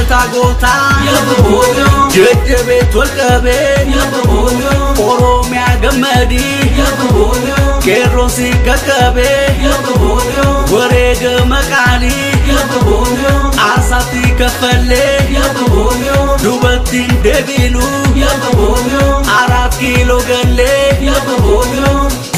Tagota, Judge Tulkabe, Oromia Gamadi, Kerosi Kakabe, Warega Makali, Asati Kafale, Dubatin Devilu, Arab Kilo Gale,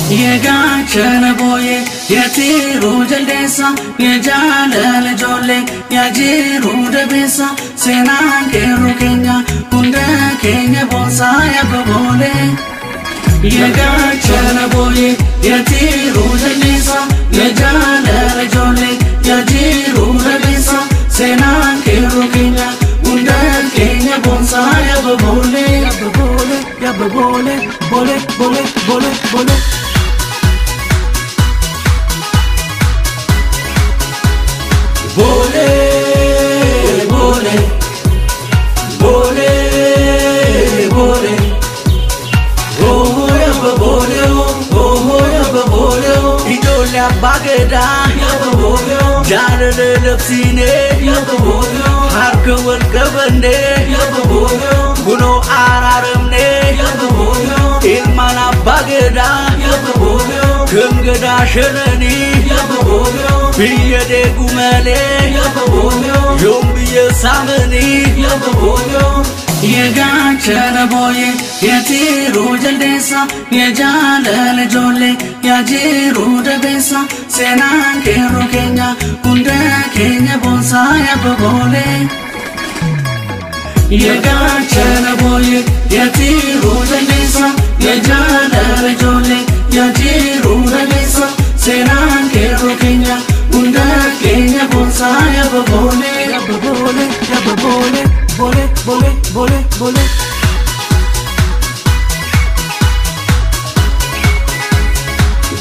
Yega Chanaboye, Yatiru Jalesa, Yajala Jole, Yajiru Debesa, Senan Keru Kenya, Punda Kenya Bonsaya Babole. Yega Chanaboye, Yatiru Jalesa, Yajala Jole, Yajiru Debesa, Senan Keru Kenya, Punda Kenya Bonsaya Babole, Babole, Bole, Bole, Bole, Bole. Bole, bole, bole, bole. Oh ya bole, oh ya bole. Idola bagada, ya bole. Jara le lepsine, ya bole. Harkawal kabande, ya bole. Guno araramne, ya bole. Ilmana bagada, ya bole. Gengada shenani, ya bole. Biya de gumale, yom biya samani, Yega Chanaboye, Yatiru Jaldesa, Yajala Jole, Yajiru Debesa, Senan Keru Kenya, Punda Kenya Bonsaya Babole. Yega Chanaboye, Yatiru Jaldesa, Yajala Jole, Yajiru Debesa, Senan Keru Kenya, Punda Kenya Bonsaya Babole, Babole, Babole, Bole, Bole, Bole, Bole.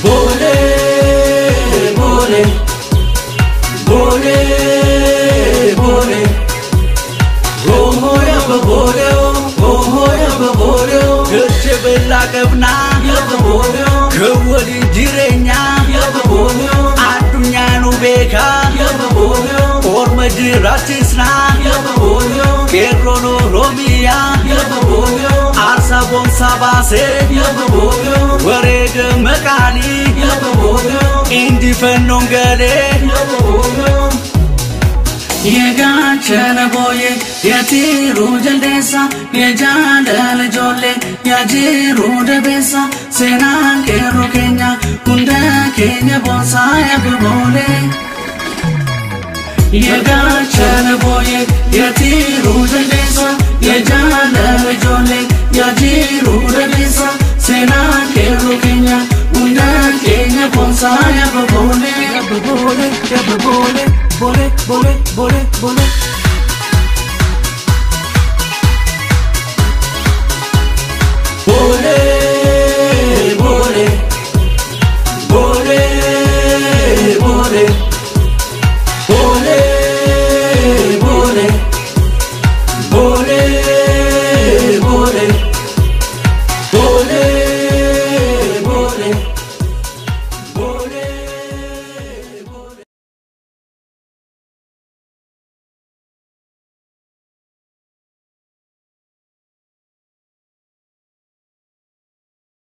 Bole, Bole, Bole, Bole. Oh ya Babole, oh ya Babole. Kecebela kebna, ya Babole. Kewali jirenya, ya Babole. Adunya nubeka, ya Babole. Orma jiratisna, ya Babole. Kerono Romia, ya Babole. Arsa bonsa base, ya Babole. Warega Makali, ya Babole. Indifenongale, ya Babole. Yega Chanaboye, Yatiru Jaldesa, Yajala Jole, Yajiru Debesa, Senan Keru Kenya, Punda Kenya Bonsaya Babole. Yega Chanaboye, Yatiru Jaldesa, Yajala Jole, Yajiru Debesa, Senan Keru Kenya, Punda Kenya Bonsaya Babole, Babole, Babole. Bole, bole, bole, bole.